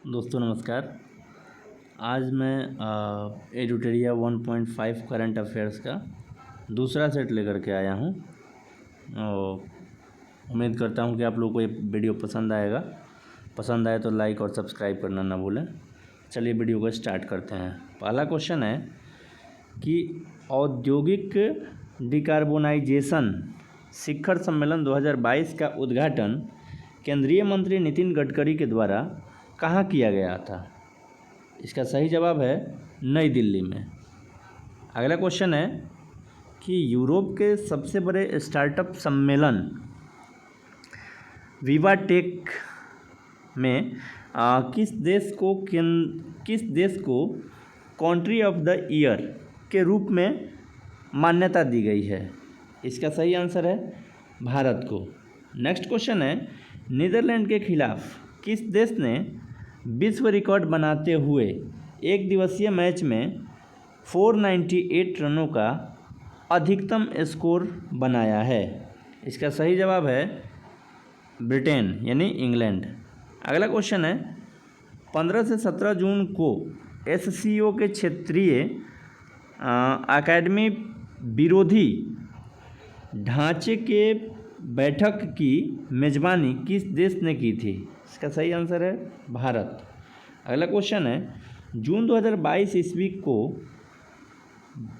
दोस्तों नमस्कार। आज मैं एडुटेरिया 1.5 करंट अफेयर्स का दूसरा सेट लेकर के आया हूँ और उम्मीद करता हूँ कि आप लोगों को ये वीडियो पसंद आएगा। पसंद आए तो लाइक और सब्सक्राइब करना ना भूलें। चलिए वीडियो को स्टार्ट करते हैं। पहला क्वेश्चन है कि औद्योगिक डिकार्बोनाइजेशन शिखर सम्मेलन 2022 का उद्घाटन केंद्रीय मंत्री नितिन गडकरी के द्वारा कहाँ किया गया था? इसका सही जवाब है नई दिल्ली में। अगला क्वेश्चन है कि यूरोप के सबसे बड़े स्टार्टअप सम्मेलन विवाटेक में किस देश को कंट्री ऑफ द ईयर के रूप में मान्यता दी गई है? इसका सही आंसर है भारत को। नेक्स्ट क्वेश्चन है नीदरलैंड के खिलाफ किस देश ने विश्व रिकॉर्ड बनाते हुए एक दिवसीय मैच में 498 रनों का अधिकतम स्कोर बनाया है? इसका सही जवाब है ब्रिटेन यानी इंग्लैंड। अगला क्वेश्चन है 15 से 17 जून को एससीओ के क्षेत्रीय अकादमी विरोधी ढांचे के बैठक की मेज़बानी किस देश ने की थी? इसका सही आंसर है भारत। अगला क्वेश्चन है जून 2022 ईस्वी को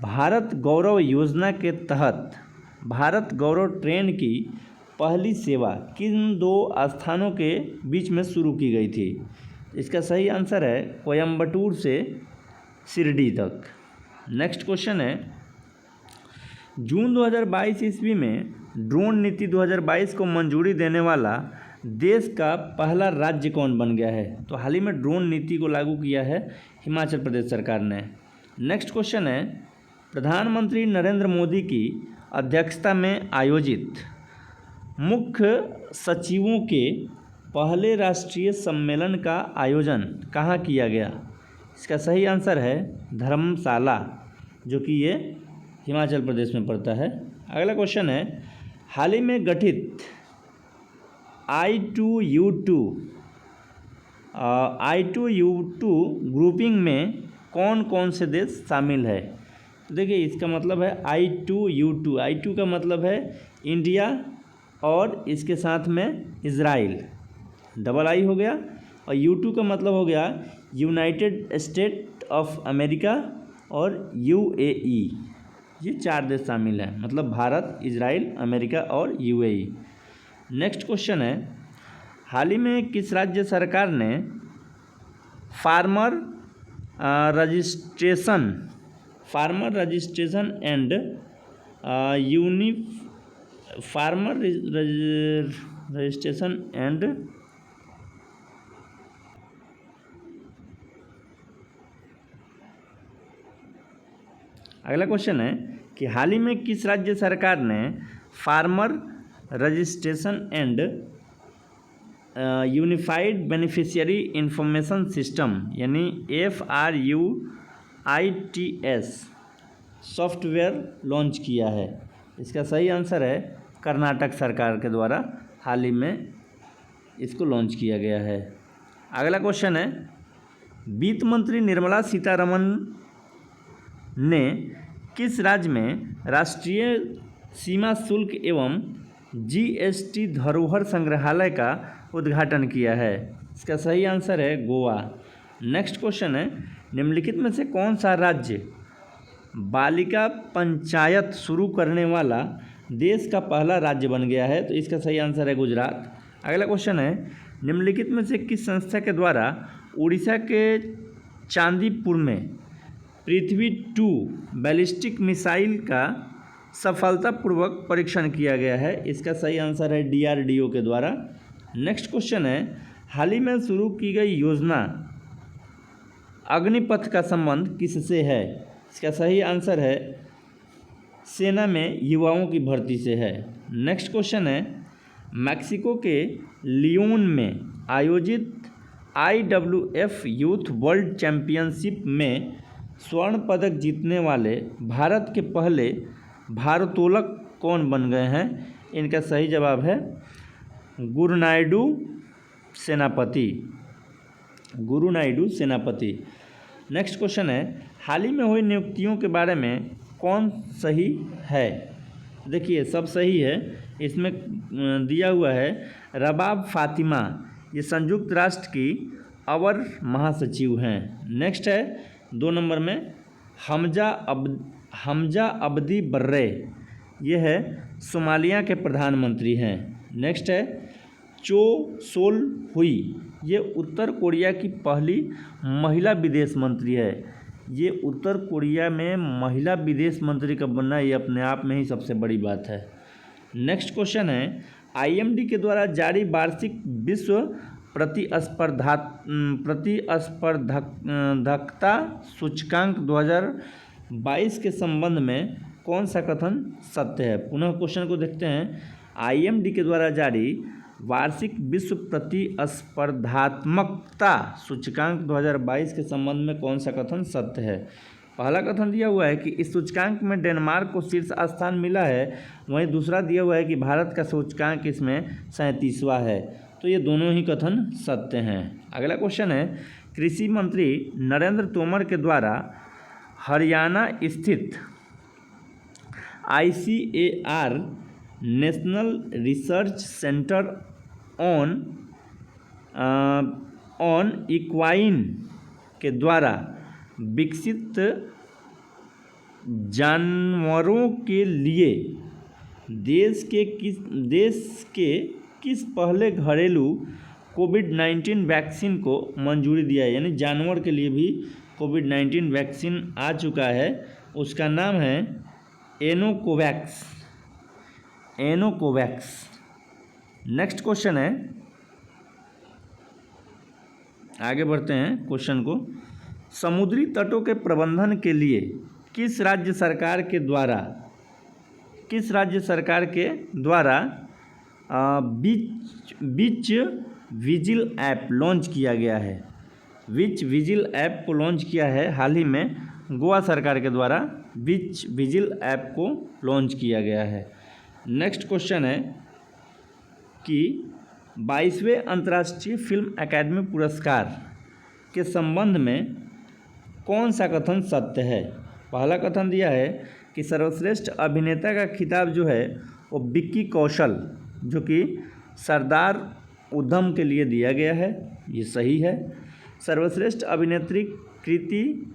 भारत गौरव योजना के तहत भारत गौरव ट्रेन की पहली सेवा किन दो स्थानों के बीच में शुरू की गई थी? इसका सही आंसर है कोयम्बटूर से शिरडी तक। नेक्स्ट क्वेश्चन है जून 2022 ईस्वी में ड्रोन नीति 2022 को मंजूरी देने वाला देश का पहला राज्य कौन बन गया है? तो हाल ही में ड्रोन नीति को लागू किया है हिमाचल प्रदेश सरकार ने। नेक्स्ट क्वेश्चन है प्रधानमंत्री नरेंद्र मोदी की अध्यक्षता में आयोजित मुख्य सचिवों के पहले राष्ट्रीय सम्मेलन का आयोजन कहाँ किया गया? इसका सही आंसर है धर्मशाला, जो कि ये हिमाचल प्रदेश में पड़ता है। अगला क्वेश्चन है हाल ही में गठित I2U2 ग्रुपिंग में कौन कौन से देश शामिल है? तो देखिए इसका मतलब है I2U2। I2 का मतलब है इंडिया और इसके साथ में इज़राइल, डबल आई हो गया, और U2 का मतलब हो गया यूनाइटेड स्टेट ऑफ अमेरिका और UAE। ये 4 देश शामिल हैं, मतलब भारत, इजराइल, अमेरिका और UAE। नेक्स्ट क्वेश्चन है हाल ही में किस राज्य सरकार ने फार्मर रजिस्ट्रेशन एंड अगला क्वेश्चन है कि हाल ही में किस राज्य सरकार ने farmer registration and unified beneficiary information system यानी FRUITS सॉफ्टवेयर लॉन्च किया है? इसका सही आंसर है कर्नाटक सरकार के द्वारा हाल ही में इसको लॉन्च किया गया है। अगला क्वेश्चन है वित्त मंत्री निर्मला सीतारमण ने किस राज्य में राष्ट्रीय सीमा शुल्क एवं GST धरोहर संग्रहालय का उद्घाटन किया है? इसका सही आंसर है गोवा। नेक्स्ट क्वेश्चन है निम्नलिखित में से कौन सा राज्य बालिका पंचायत शुरू करने वाला देश का पहला राज्य बन गया है? तो इसका सही आंसर है गुजरात। अगला क्वेश्चन है निम्नलिखित में से किस संस्था के द्वारा उड़ीसा के चांदीपुर में पृथ्वी 2 बैलिस्टिक मिसाइल का सफलतापूर्वक परीक्षण किया गया है? इसका सही आंसर है DRDO के द्वारा। नेक्स्ट क्वेश्चन है हाल ही में शुरू की गई योजना अग्निपथ का संबंध किससे है? इसका सही आंसर है सेना में युवाओं की भर्ती से है। नेक्स्ट क्वेश्चन है मैक्सिको के लियोन में आयोजित IWF यूथ वर्ल्ड चैम्पियनशिप में स्वर्ण पदक जीतने वाले भारत के पहले भारोत्तोलक कौन बन गए हैं? इनका सही जवाब है गुरनायडू सेनापति। गुरु नायडू सेनापति। नेक्स्ट क्वेश्चन है, हाल ही में हुई नियुक्तियों के बारे में कौन सही है? देखिए सब सही है। इसमें दिया हुआ है रबाब फातिमा, ये संयुक्त राष्ट्र की अवर महासचिव हैं। नेक्स्ट है 2 नंबर में हमजा अब्दी बर्रे, ये है सोमालिया के प्रधानमंत्री हैं। नेक्स्ट है चो सोल हुई, ये उत्तर कोरिया की पहली महिला विदेश मंत्री है। ये उत्तर कोरिया में महिला विदेश मंत्री का बनना ये अपने आप में ही सबसे बड़ी बात है। नेक्स्ट क्वेश्चन है, IMD के द्वारा जारी वार्षिक विश्व प्रतिस्पर्धकता सूचकांक 2022 के संबंध में कौन सा कथन सत्य है? पुनः क्वेश्चन को देखते हैं। IMD के द्वारा जारी वार्षिक विश्व प्रतिस्पर्धात्मकता सूचकांक 2022 के संबंध में कौन सा कथन सत्य है? पहला कथन दिया हुआ है कि इस सूचकांक में डेनमार्क को शीर्ष स्थान मिला है, वहीं दूसरा दिया हुआ है कि भारत का सूचकांक इसमें 37वां है। तो ये दोनों ही कथन सत्य हैं। अगला क्वेश्चन है, कृषि मंत्री नरेंद्र तोमर के द्वारा हरियाणा स्थित ICAR national research centre on equine के द्वारा विकसित जानवरों के लिए देश के किस पहले घरेलू कोविड-19 वैक्सीन को मंजूरी दिया है? यानी जानवर के लिए भी कोविड-19 वैक्सीन आ चुका है, उसका नाम है एनोकोवैक्स। नेक्स्ट क्वेश्चन है, आगे बढ़ते हैं क्वेश्चन को। समुद्री तटों के प्रबंधन के लिए किस राज्य सरकार के द्वारा बीच विजिल ऐप लॉन्च किया गया है? बीच विजिल ऐप को लॉन्च किया है हाल ही में गोवा सरकार के द्वारा बीच विजिल ऐप को लॉन्च किया गया है। नेक्स्ट क्वेश्चन है कि 22वें अंतर्राष्ट्रीय फिल्म अकादमी पुरस्कार के संबंध में कौन सा कथन सत्य है? पहला कथन दिया है कि सर्वश्रेष्ठ अभिनेता का खिताब जो है वो विक्की कौशल जो कि सरदार उधम के लिए दिया गया है, ये सही है। सर्वश्रेष्ठ अभिनेत्री कृति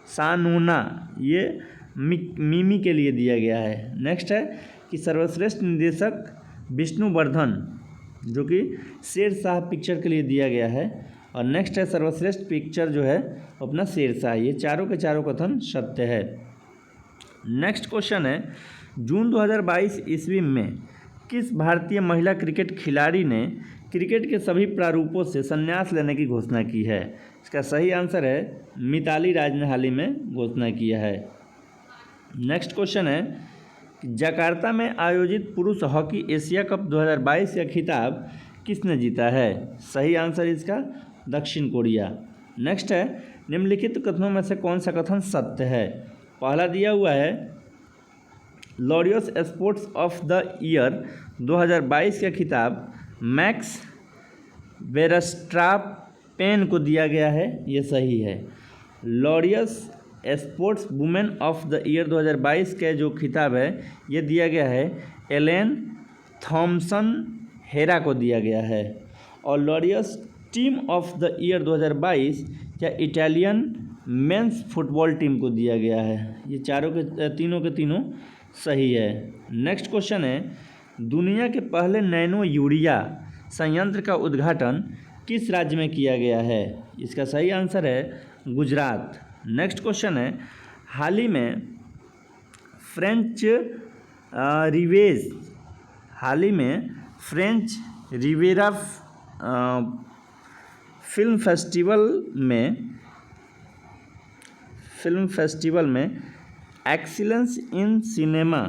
सानोना ये मिमी के लिए दिया गया है। नेक्स्ट है कि सर्वश्रेष्ठ निर्देशक विष्णुवर्धन जो कि शेरशाह पिक्चर के लिए दिया गया है। और नेक्स्ट है सर्वश्रेष्ठ पिक्चर जो है अपना शेरशाह। ये चारों के चारों कथन सत्य है। नेक्स्ट क्वेश्चन है, जून 2022 ईस्वी में किस भारतीय महिला क्रिकेट खिलाड़ी ने क्रिकेट के सभी प्रारूपों से संन्यास लेने की घोषणा की है? इसका सही आंसर है मिताली राज ने हाल ही में घोषणा किया है। नेक्स्ट क्वेश्चन है, जकार्ता में आयोजित पुरुष हॉकी एशिया कप 2022 का खिताब किसने जीता है? सही आंसर इसका दक्षिण कोरिया। नेक्स्ट है, निम्नलिखित कथनों में से कौन सा कथन सत्य है? पहला दिया हुआ है Laureus sports of the year 2022 का खिताब मैक्स वेरस्ट्रापेन को दिया गया है, ये सही है। Laureus sports women of the year 2022 का जो खिताब है ये दिया गया है एलेन थॉमसन हेरा को दिया गया है। और Laureus team of the year 2022 या इटालियन मेंस फुटबॉल टीम को दिया गया है। ये तीनों के तीनों सही है। नेक्स्ट क्वेश्चन है, दुनिया के पहले नैनो यूरिया संयंत्र का उद्घाटन किस राज्य में किया गया है? इसका सही आंसर है गुजरात। नेक्स्ट क्वेश्चन है, हाल ही में फ्रेंच रिवेरा फिल्म फेस्टिवल में एक्सीलेंस इन सिनेमा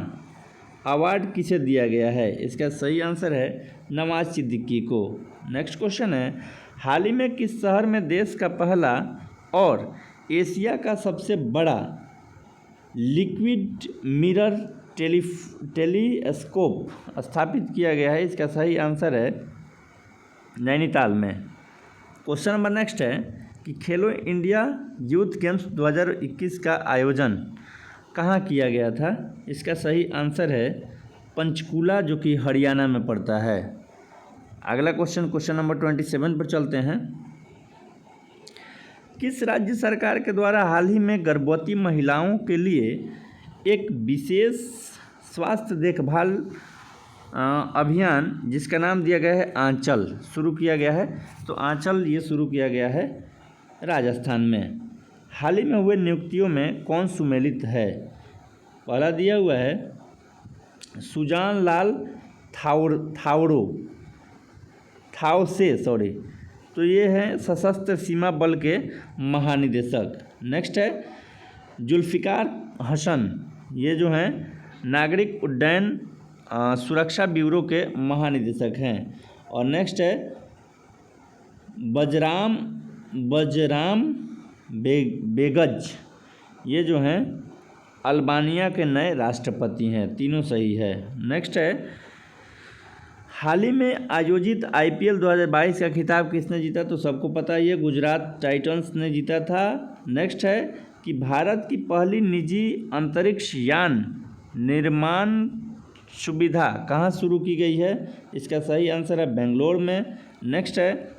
अवार्ड किसे दिया गया है? इसका सही आंसर है नवाज सिद्दीकी को। नेक्स्ट क्वेश्चन है, हाल ही में किस शहर में देश का पहला और एशिया का सबसे बड़ा लिक्विड मिरर टेलीस्कोप स्थापित किया गया है? इसका सही आंसर है नैनीताल में। क्वेश्चन नंबर नेक्स्ट है कि खेलो इंडिया यूथ गेम्स 2021 का आयोजन कहाँ किया गया था। इसका सही आंसर है पंचकूला, जो कि हरियाणा में पड़ता है। अगला क्वेश्चन नंबर 27 पर चलते हैं। किस राज्य सरकार के द्वारा हाल ही में गर्भवती महिलाओं के लिए एक विशेष स्वास्थ्य देखभाल अभियान, जिसका नाम दिया गया है आंचल, शुरू किया गया है। तो आंचल ये शुरू किया गया है राजस्थान में। हाल ही में हुए नियुक्तियों में कौन सुमेलित है। पहला दिया हुआ है सुजान लाल थावसे, तो ये है सशस्त्र सीमा बल के महानिदेशक। नेक्स्ट है जुल्फ़िकार हसन, ये जो हैं नागरिक उड्डयन सुरक्षा ब्यूरो के महानिदेशक हैं। और नेक्स्ट है बजराम बेगज, ये जो हैं अल्बानिया के नए राष्ट्रपति हैं। तीनों सही है। नेक्स्ट है हाल ही में आयोजित IPL 2022 का खिताब किसने जीता। तो सबको पता है ये गुजरात टाइटंस ने जीता था। नेक्स्ट है कि भारत की पहली निजी अंतरिक्ष यान निर्माण सुविधा कहाँ शुरू की गई है। इसका सही आंसर है बेंगलोर में। नेक्स्ट है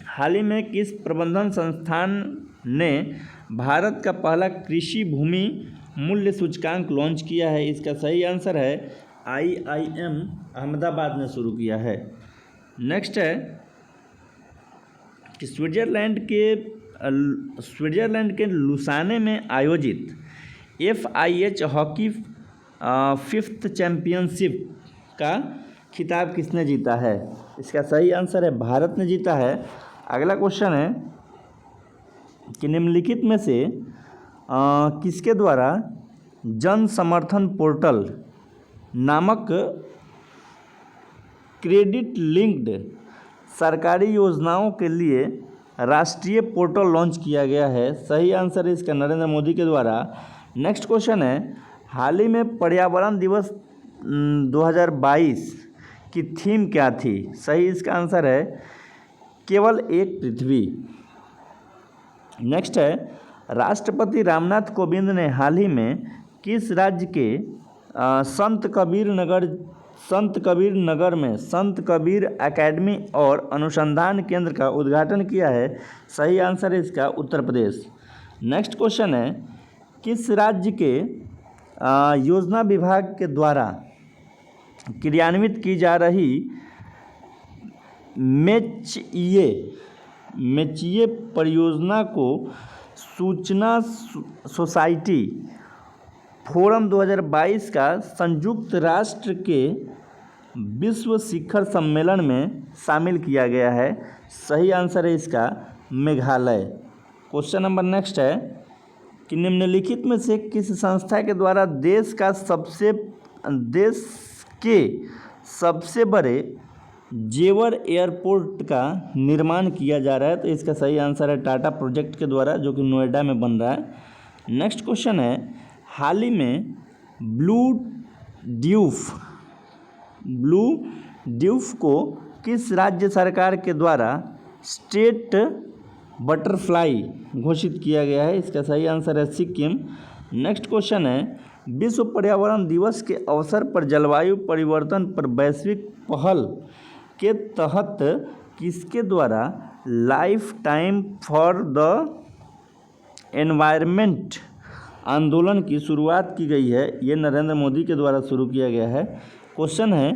हाल ही में किस प्रबंधन संस्थान ने भारत का पहला कृषि भूमि मूल्य सूचकांक लॉन्च किया है। इसका सही आंसर है IIM अहमदाबाद ने शुरू किया है। नेक्स्ट है कि स्विट्जरलैंड के लुसाने में आयोजित FIH हॉकी 5th चैम्पियनशिप का खिताब किसने जीता है। इसका सही आंसर है भारत ने जीता है। अगला क्वेश्चन है कि निम्नलिखित में से किसके द्वारा जन समर्थन पोर्टल नामक क्रेडिट लिंक्ड सरकारी योजनाओं के लिए राष्ट्रीय पोर्टल लॉन्च किया गया है। सही आंसर है इसका नरेंद्र मोदी के द्वारा। नेक्स्ट क्वेश्चन है हाल ही में पर्यावरण दिवस 2022 की थीम क्या थी। सही इसका आंसर है केवल एक पृथ्वी। नेक्स्ट है राष्ट्रपति रामनाथ कोविंद ने हाल ही में किस राज्य के संत कबीर नगर में संत कबीर एकेडमी और अनुसंधान केंद्र का उद्घाटन किया है। सही आंसर है इसका उत्तर प्रदेश। नेक्स्ट क्वेश्चन है किस राज्य के योजना विभाग के द्वारा क्रियान्वित की जा रही मेचीए परियोजना को सूचना सोसाइटी फोरम 2022 का संयुक्त राष्ट्र के विश्व शिखर सम्मेलन में शामिल किया गया है। सही आंसर है इसका मेघालय। क्वेश्चन नंबर नेक्स्ट है कि निम्नलिखित में से किस संस्था के द्वारा देश के सबसे बड़े जेवर एयरपोर्ट का निर्माण किया जा रहा है। तो इसका सही आंसर है टाटा प्रोजेक्ट के द्वारा, जो कि नोएडा में बन रहा है। नेक्स्ट क्वेश्चन है हाल ही में ब्लू ड्यूफ को किस राज्य सरकार के द्वारा स्टेट बटरफ्लाई घोषित किया गया है। इसका सही आंसर है सिक्किम। नेक्स्ट क्वेश्चन है विश्व पर्यावरण दिवस के अवसर पर जलवायु परिवर्तन पर वैश्विक पहल के तहत किसके द्वारा life time for the environment आंदोलन की शुरुआत की गई है। ये नरेंद्र मोदी के द्वारा शुरू किया गया है। क्वेश्चन है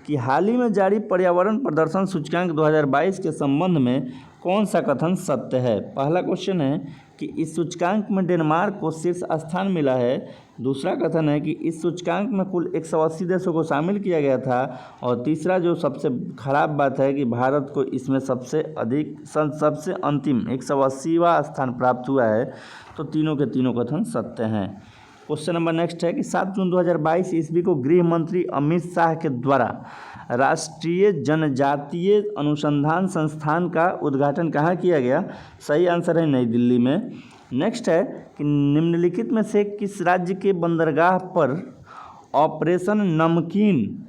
कि हाल ही में जारी पर्यावरण प्रदर्शन सूचकांक 2022 के संबंध में कौन सा कथन सत्य है। पहला क्वेश्चन है कि इस सूचकांक में डेनमार्क को शीर्ष स्थान मिला है। दूसरा कथन है कि इस सूचकांक में कुल 180 देशों को शामिल किया गया था। और तीसरा जो सबसे खराब बात है कि भारत को इसमें सबसे अंतिम 180वां स्थान प्राप्त हुआ है। तो तीनों के तीनों कथन सत्य हैं। क्वेश्चन नंबर नेक्स्ट है कि 7 जून 2022 ईस्वी को गृह मंत्री अमित शाह के द्वारा राष्ट्रीय जनजातीय अनुसंधान संस्थान का उद्घाटन कहाँ किया गया। सही आंसर है नई दिल्ली में। नेक्स्ट है कि निम्नलिखित में से किस राज्य के बंदरगाह पर ऑपरेशन नमकीन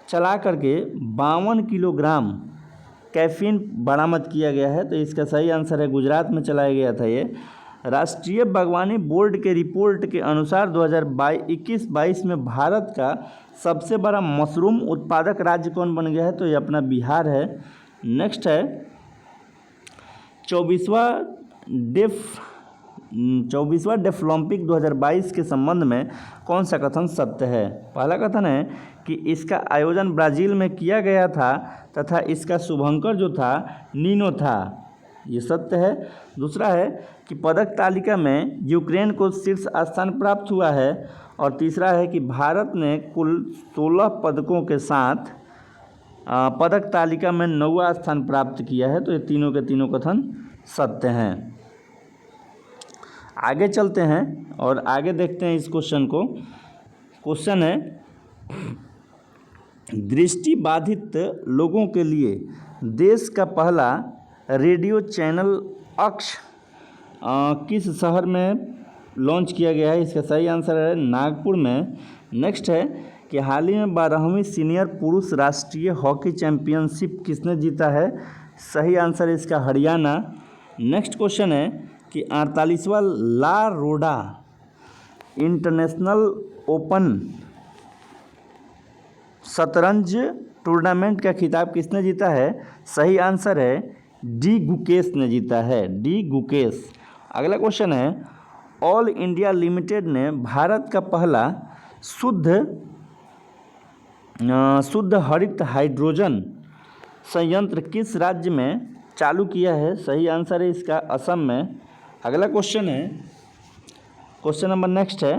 चला करके 52 किलोग्राम कैफीन बरामद किया गया है? तो इसका सही आंसर है गुजरात में चलाया गया था ये। राष्ट्रीय बागवानी बोर्ड के रिपोर्ट के अनुसार 2021-22 में भारत का सबसे बड़ा मशरूम उत्पादक राज्य कौन बन गया है? तो ये अपना बिहार है। नेक्स्ट है 24वां डेफलॉम्पिक 2022 के संबंध में कौन सा कथन सत्य है? पहला कथन है कि इसका आयोजन ब्राज़ील में किया गया था तथा इसका शुभंकर जो था नीनो था, ये सत्य है। दूसरा है कि पदक तालिका में यूक्रेन को शीर्ष स्थान प्राप्त हुआ है। और तीसरा है कि भारत ने कुल 16 पदकों के साथ पदक तालिका में 9वां स्थान प्राप्त किया है। तो ये तीनों के तीनों कथन सत्य हैं। आगे चलते हैं और आगे देखते हैं इस क्वेश्चन को। क्वेश्चन है दृष्टिबाधित लोगों के लिए देश का पहला रेडियो चैनल अक्ष किस शहर में लॉन्च किया गया है? इसका सही आंसर है नागपुर में। नेक्स्ट है कि हाल ही में 12वीं सीनियर पुरुष राष्ट्रीय हॉकी चैंपियनशिप किसने जीता है? सही आंसर है इसका हरियाणा। नेक्स्ट क्वेश्चन है कि 48वां ला रोडा इंटरनेशनल ओपन शतरंज टूर्नामेंट का खिताब किसने जीता है? सही आंसर है डी गुकेश ने जीता है, डी गुकेश। अगला क्वेश्चन है ऑल इंडिया लिमिटेड ने भारत का पहला शुद्ध हरित हाइड्रोजन संयंत्र किस राज्य में चालू किया है? सही आंसर है इसका असम में। अगला क्वेश्चन है, क्वेश्चन नंबर नेक्स्ट है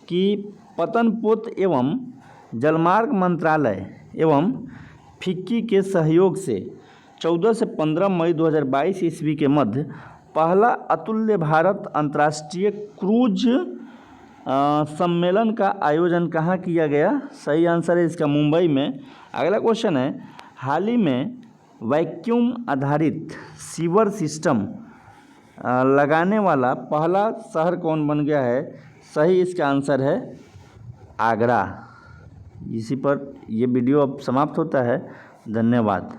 कि पतनपोत एवं जलमार्ग मंत्रालय एवं फिक्की के सहयोग से 14 से 15 मई 2022 ईस्वी के मध्य पहला अतुल्य भारत अंतर्राष्ट्रीय क्रूज सम्मेलन का आयोजन कहाँ किया गया? सही आंसर है इसका मुंबई में। अगला क्वेश्चन है हाल ही में वैक्यूम आधारित सीवर सिस्टम लगाने वाला पहला शहर कौन बन गया है? सही इसका आंसर है आगरा। इसी पर यह वीडियो अब समाप्त होता है। धन्यवाद।